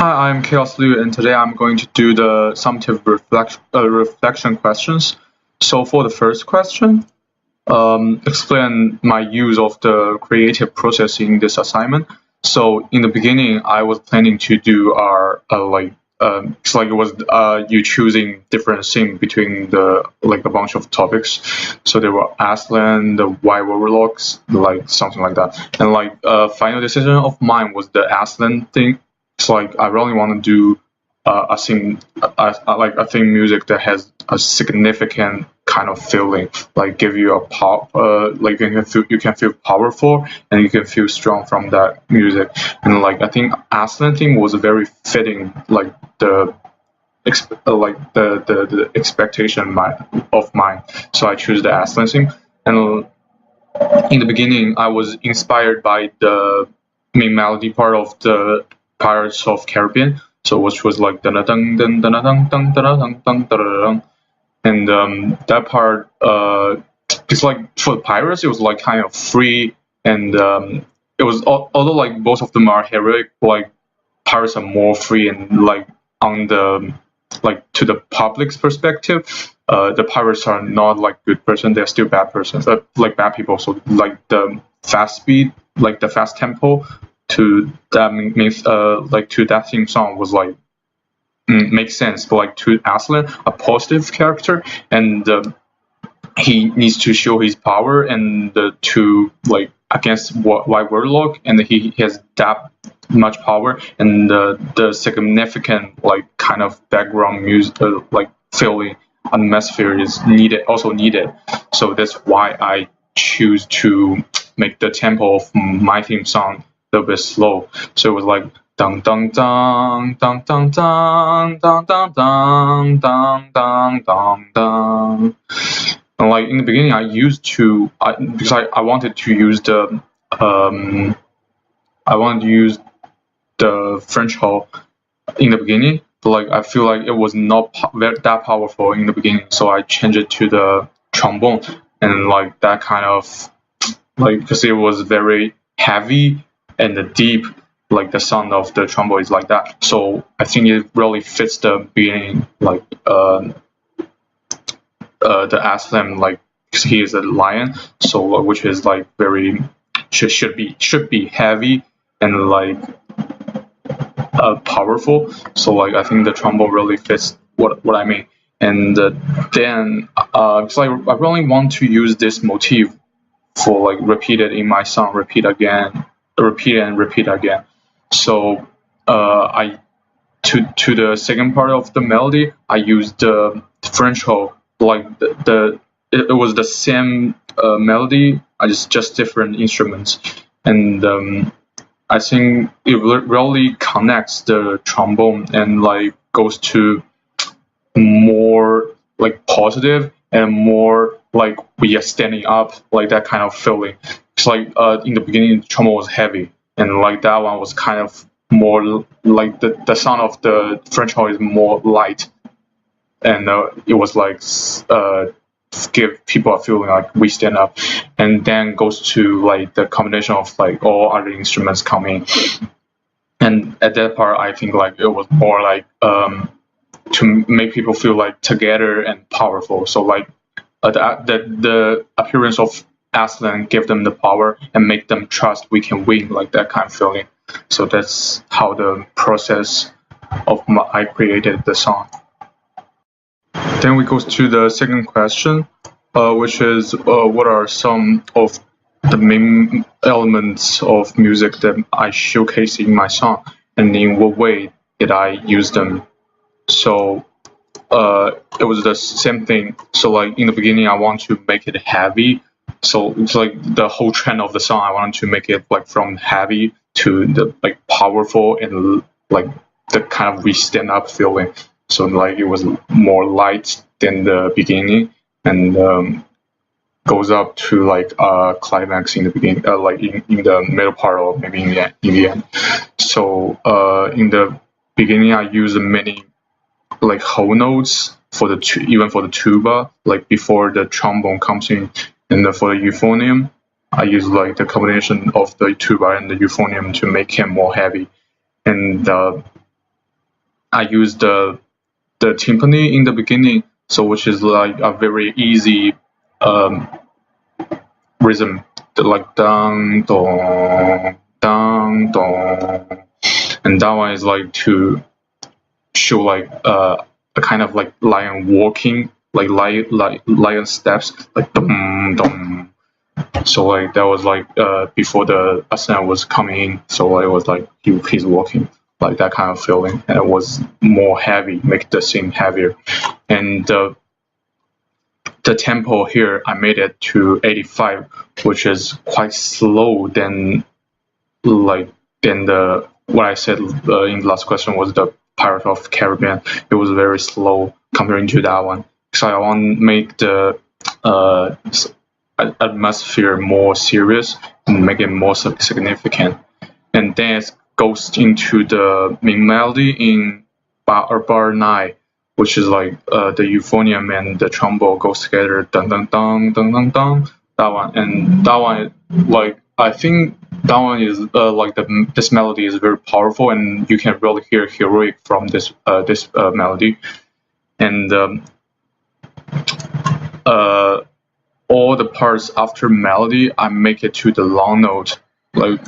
Hi, I'm Chaos Liu, and today I'm going to do the summative reflection questions. So for the first question, explain my use of the creative process in this assignment. So in the beginning, I was planning to do it's like it was you choosing different things between a bunch of topics. So there were Aslan, the why overlocks, like something like that, and final decision of mine was the Aslan thing. It's like I really want to do a thing, like a theme music that has a significant kind of feeling, like give you a pop, like you can feel powerful and you can feel strong from that music. And like I think Aslan theme was very fitting, like the the expectation of mine. So I choose the Aslan theme. And in the beginning, I was inspired by the main melody part of the Pirates of Caribbean, so which was like dun dun dun dun dun dun dun dun dun, and that part, it's like for the pirates, it was like kind of free, and it was although like both of them are heroic, like pirates are more free and like on the like to the public's perspective, the pirates are not like good person; they're still bad persons, like bad people. So like the fast speed, like the fast tempo to that means like to that theme song was like makes sense, but like to Aslan, a positive character, and he needs to show his power and to like against White Warlock, and he has that much power, and the significant like kind of background music, like feeling atmosphere is also needed. So that's why I choose to make the tempo of my theme song a little bit slow. So it was like dun dun dun dun dun dun dun dun dun dun dun dun dun. And like in the beginning, I used to because I wanted to use the French horn in the beginning, but like I feel like it was not that powerful in the beginning, so I changed it to the trombone, and like that kind of like because it was very heavy and deep, like the sound of the trombone is like that. So I think it really fits the beginning, like the Aslan, like he is a lion, so which is like very should be heavy and like powerful. So like I think the trombone really fits what I mean. And then it's like I really want to use this motif for like repeat it in my song, repeat again, repeat and repeat again. So I to the second part of the melody, I used the French horn, like it was the same melody, I just different instruments, and I think it really connects the trombone and like goes to more like positive and more like we are standing up, like that kind of feeling. It's like in the beginning the trombone was heavy, and like that one was kind of more like the sound of the French horn is more light, and it was like give people a feeling like we stand up, and then goes to like the combination of like all other instruments coming, and at that part I think like it was more like to make people feel like together and powerful. So like the appearance of Aslan gave them the power and make them trust we can win, like that kind of feeling. So that's how the process of I created the song. Then we go to the second question, which is what are some of the main elements of music that I showcase in my song, and in what way did I use them? So it was the same thing. So like in the beginning, I want to make it heavy. So it's like the whole trend of the song. I wanted to make it like from heavy to the like powerful and like the kind of we stand up feeling. So like it was more light than the beginning, and goes up to like climax in the beginning, like in the middle part or maybe in the end. So in the beginning, I use many like whole notes for even for the tuba, like before the trombone comes in, and for the euphonium, I use like the combination of the tuba and the euphonium to make him more heavy. And I used the timpani in the beginning, so which is like a very easy rhythm, like dang dong dang dong, and that one is like to show like a kind of like lion walking, like lion steps, like dum dum. So like that was like before the ascent was coming in, so it was like he's walking, like that kind of feeling, and it was more heavy, make the scene heavier, and the tempo here I made it to 85, which is quite slow than the what I said in the last question was the Pirate of Caribbean. It was very slow comparing to that one. So I want to make the atmosphere more serious and make it more significant. And then it goes into the main melody in bar 9, which is like the euphonium and the trombone goes together, dun dun dun dun dun dun. That one, and that one, like I think that one is like this melody is very powerful, and you can really hear heroic from this melody, and all the parts after melody I make it to the long note, like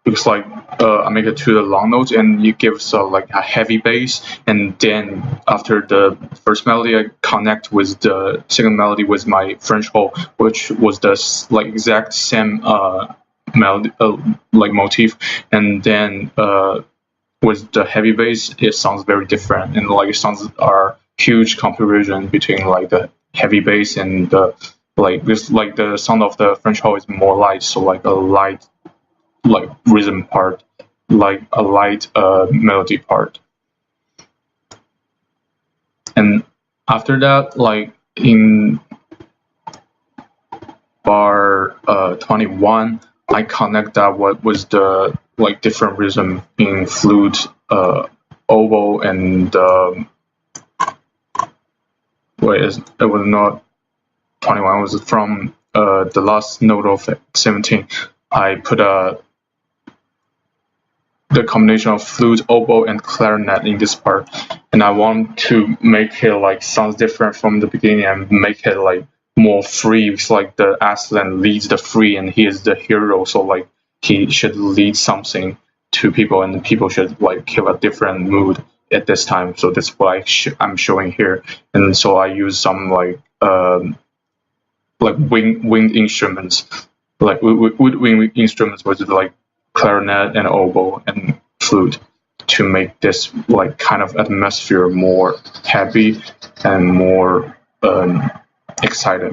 it's like I make it to the long note, and it gives like a heavy bass, and then after the first melody I connect with the second melody with my French horn, which was the like exact same melody like motif, and then with the heavy bass it sounds very different, and like it sounds are huge comparison between like the heavy bass and the like this, like the sound of the French horn is more light, so like a light like rhythm part, like a light melody part. And after that, like in bar 21, I connect that what was the like different rhythm in flute, oboe, and it was not 21, it was from the last note of 17. I put the combination of flute, oboe, and clarinet in this part, and I want to make it like sounds different from the beginning and make it like more free. It's like the Aslan leads the free, and he is the hero, so like he should lead something to people, and people should like have a different mood at this time. So that's what I'm showing here, and so I use some like wind instruments, like wind instruments, which is like clarinet and oboe and flute, to make this like kind of atmosphere more happy and more excited.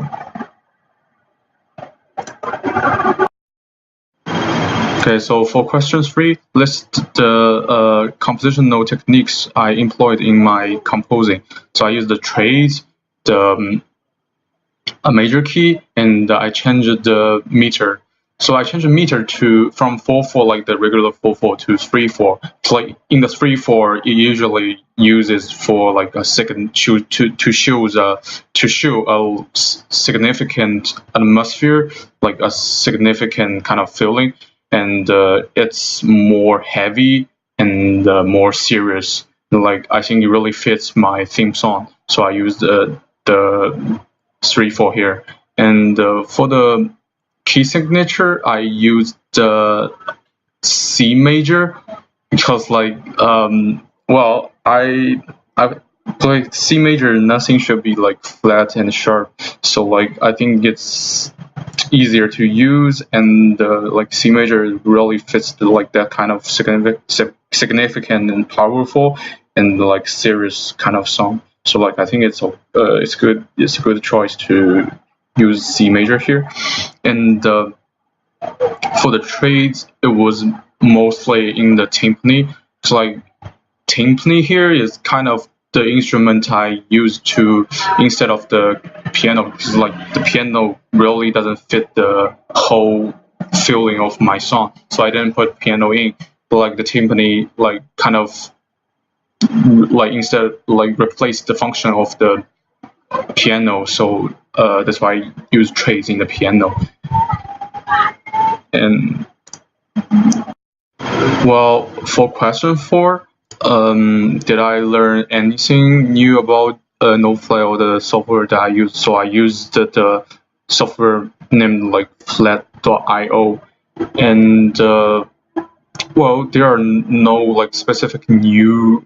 Okay, so for question 3, list the composition note techniques I employed in my composing. So I used the trades, a major key, and I changed the meter. So I changed the meter from 4/4, like the regular 4/4, to 3/4. So like in the 3/4, it usually uses for like a second to show a significant atmosphere, like a significant kind of feeling, and it's more heavy and more serious. Like I think it really fits my theme song, so I used the 3/4 here. And for the key signature, I used the C major, because like well, I like C major, nothing should be like flat and sharp, so like I think it's easier to use, and like C major really fits like that kind of significant and powerful and like serious kind of song. So like I think it's good. It's a good choice to use C major here. And for the trades, it was mostly in the timpani. So like timpani here is kind of the instrument I use to instead of the piano, because like the piano really doesn't fit the whole feeling of my song, so I didn't put piano in. But like the timpani, like kind of like instead like replace the function of the piano, so that's why I use trades in the piano. And well, for question 4, Did I learn anything new about NoFly or the software that I use? So I used the software named like Flat.io, and well, there are no like specific new,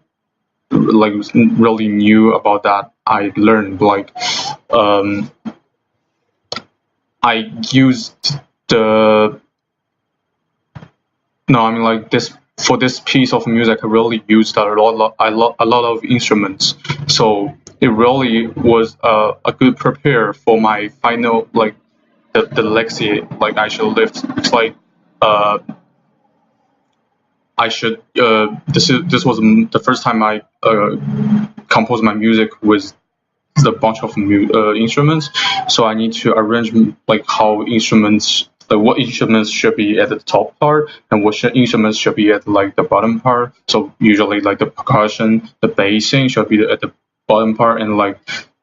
like really new about that I learned. Like, I used the no, I mean like this for this piece of music. I really used a lot of instruments, so it really was a good prepare for my final like the lecture like I should lift. It's like uh, I should this was the first time I composed my music with the bunch of instruments, so I need to arrange like how instruments, like what instruments should be at the top part and what instruments should be at like the bottom part. So usually like the percussion, the bassing should be at the bottom part, and like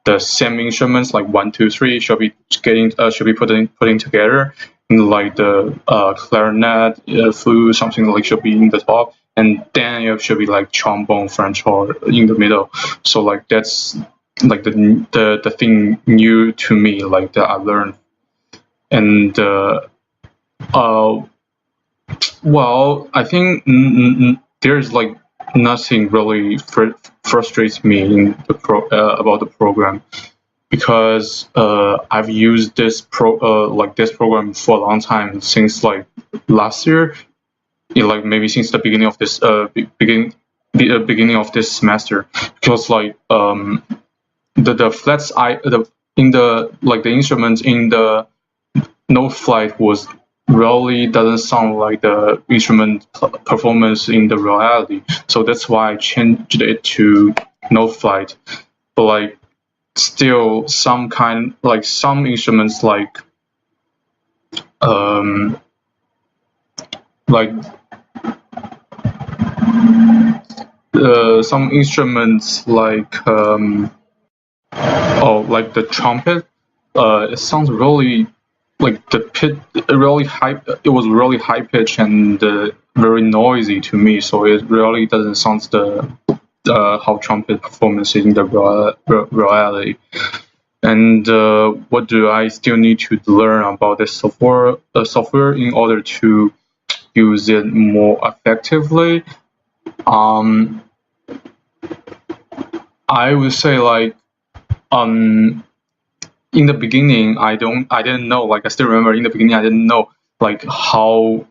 the same instruments like 1, 2, 3 should be putting together. And like the clarinet, flute, something like should be in the top, and then it should be like trombone, French horn in the middle. So like that's like the thing new to me, like that I learned. And well, I think there's like nothing really frustrates me in the about the program, because I've used this this program for a long time, since like last year, like maybe since the beginning of this beginning of this semester, because like the flats in the like the instruments in the note flight was really doesn't sound like the instrument performance in the reality. So that's why I changed it to note flight. But like still some instruments like some instruments like the trumpet, it sounds really like the pit really high. It was really high pitch and very noisy to me. So it really doesn't sound the how trumpet performance is in the reality. And what do I still need to learn about this software in order to use it more effectively? I would say like in the beginning I didn't know, like I still remember in the beginning I didn't know like how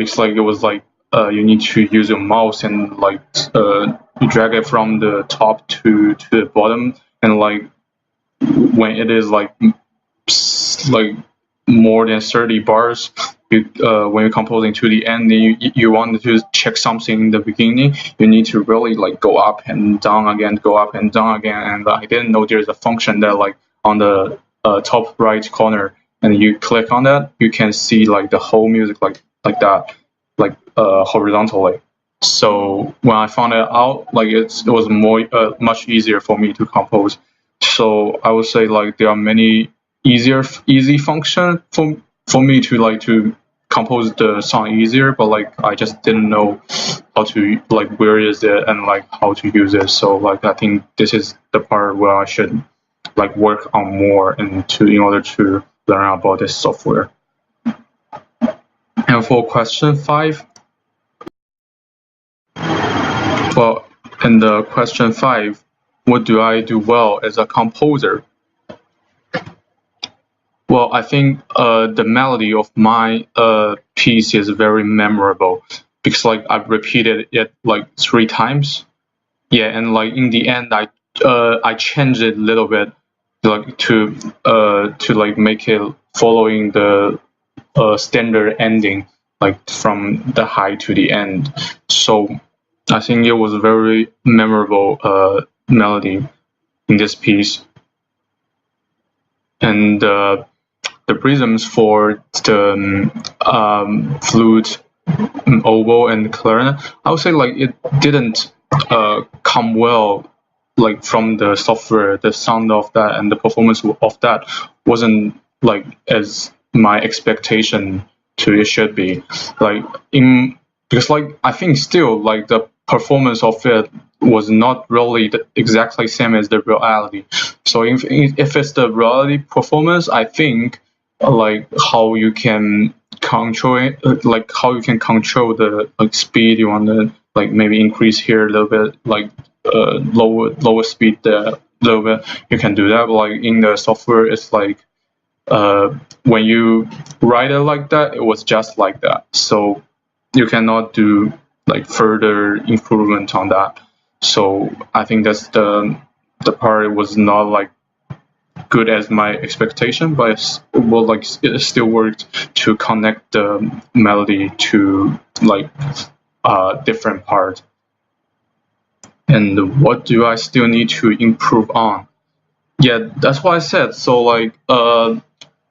it's like it was like you need to use your mouse and like you drag it from the top to the bottom, and like when it is like more than 30 bars, you when you're composing to the end, you want to check something in the beginning, you need to really like go up and down again, go up and down again. And I didn't know there's a function that like on the top right corner, and you click on that, you can see like the whole music like that, like horizontally. So when I found it out, like it was more much easier for me to compose. So I would say like there are many easy function for me to like to compose the song easier, but like I just didn't know how to like where is it and like how to use it. So like I think this is the part where I should like work on more and in order to learn about this software. And for question 5, well, in the question 5, what do I do well as a composer? Well, I think the melody of my piece is very memorable, because like I've repeated it like 3 times. Yeah, and like in the end, I changed it a little bit, like to like make it following the standard ending, like from the high to the end. So I think it was a very memorable melody in this piece. And the rhythms for the flute, oboe, and clarinet, I would say like it didn't come well like from the software. The sound of that and the performance of that wasn't like as my expectation to it should be. Like in because like I think still like the performance of it was not really exactly same as the reality. So if it's the reality performance, I think like how you can control it, like how you can control the like speed you want to like maybe increase here a little bit, like lower speed there a little bit. You can do that. But, like in the software, it's like when you write it like that, it was just like that. So you cannot do like further improvement on that. So I think that's the part was not like good as my expectation, but it still worked to connect the melody to like different part. And what do I still need to improve on? Yeah, that's what I said. So like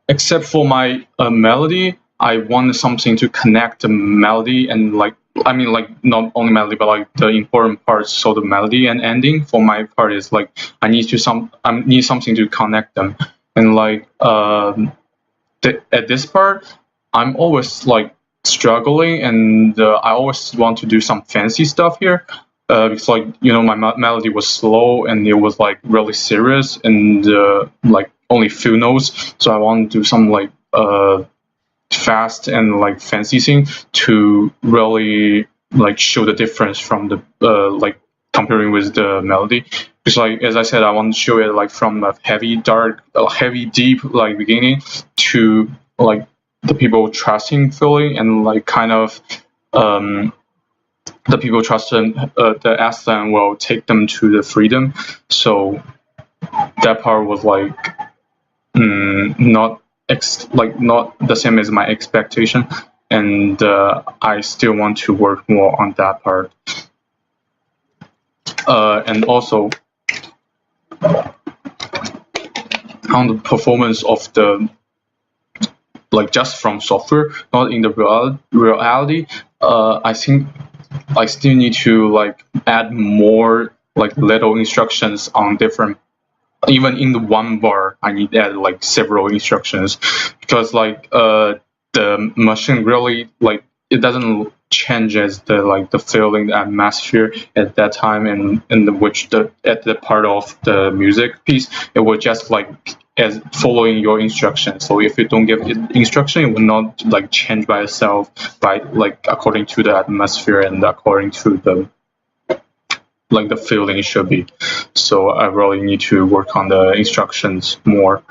except for my melody, I want something to connect the melody and like I mean like not only melody but like the important parts. So the melody and ending for my part is like I need something to connect them. And like at this part, I'm always like struggling, and I always want to do some fancy stuff here. Because like my melody was slow and it was like really serious and like only few notes, so I want to do some like fast and like fancy thing to really like show the difference from the like comparing with the melody. Because like as I said, I want to show it like from a heavy dark, heavy deep like beginning to like the people trusting feeling and like kind of the people trust them, the Aslan will take them to the freedom. So that part was like not the same as my expectation, and I still want to work more on that part. And also on the performance of the like just from software, not in the reality. I think I still need to like add more like little instructions on different. Even in the one bar, I need to add like several instructions because like the machine really like it doesn't change as the feeling, the atmosphere at that time, and which at the part of the music piece, it will just like as following your instructions. So if you don't give it instruction, it will not like change by itself by like according to the atmosphere and according to the like the feeling it should be. So I really need to work on the instructions more.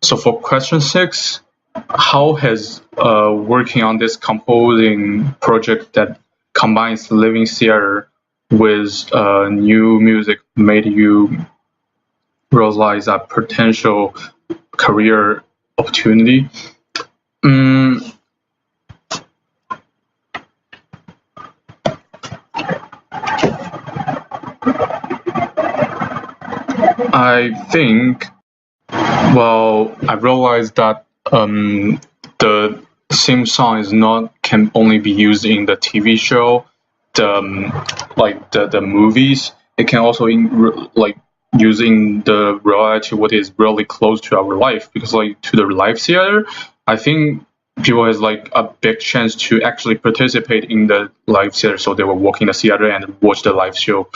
So for question 6, how has working on this composing project that combines living theater with new music made you realize a potential career opportunity? I think, well, I realized that the same song can only be used in the TV show, the movies. It can also like using the reality what is really close to our life, because like to the live theater, I think people has like a big chance to actually participate in the live theater, so they will walk in the theater and watch the live show.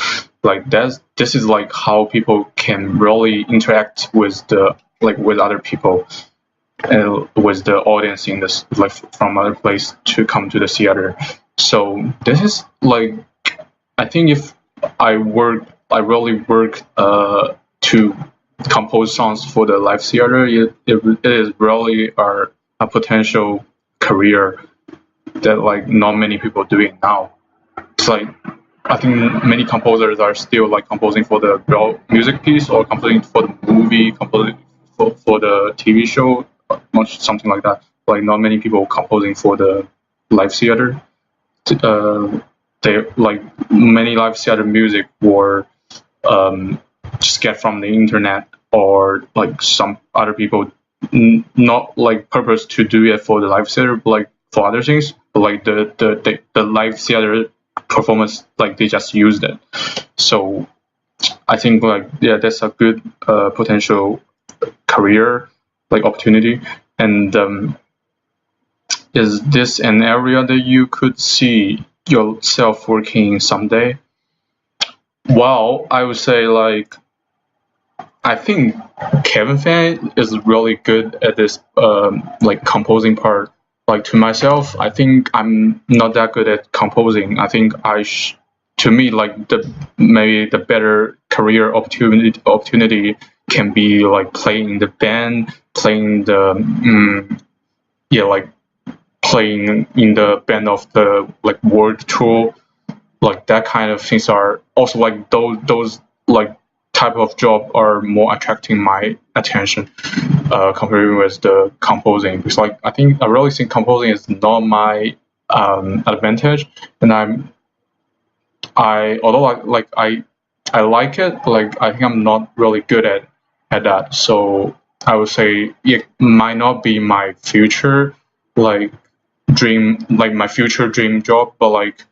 Like this is like how people can really interact with with other people and with the audience in this like from other place to come to the theater. So this is like I think if I really work to compose songs for the live theater, it is really a potential career that like not many people doing now. It's like I think many composers are still like composing for the real music piece or composing for the movie, composing for the TV show, much something like that. Like not many people composing for the live theater. They like many live theater music were just get from the internet or like some other people not like purpose to do it for the live theater, but like for other things, but like the live theater performance, like they just used it. So I think like yeah, that's a good potential career like opportunity. And is this an area that you could see yourself working in someday? Well, I would say like I think Kevin Fan is really good at this like composing part. Like to myself, I think I'm not that good at composing. I think to me like maybe the better career opportunity can be like playing in the band, playing the like playing in the band of the like world tour, like that kind of things are also like those like type of job are more attracting my attention comparing with the composing, because like I really think composing is not my advantage, and I although I like it, but like I think I'm not really good at that. So I would say it might not be my future like my future dream job, but like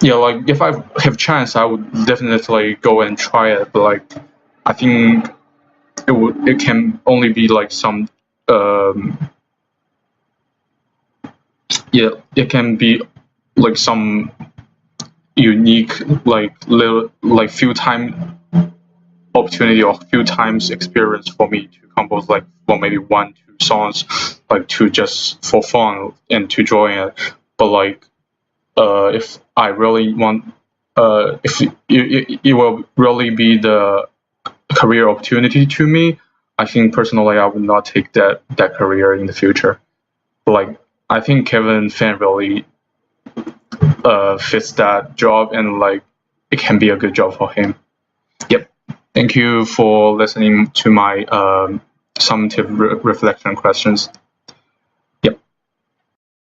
yeah, like if I have chance, I would definitely go and try it. But like I think it can only be like some yeah, it can be like some unique like little like few time opportunity or few times experience for me to compose like well maybe 1-2 songs like to just for fun and to join it. But like if I really want if it will really be the career opportunity to me, I think personally I would not take that career in the future. But like I think Kevin Fan really fits that job, and like it can be a good job for him. Yep. Thank you for listening to my summative reflection questions.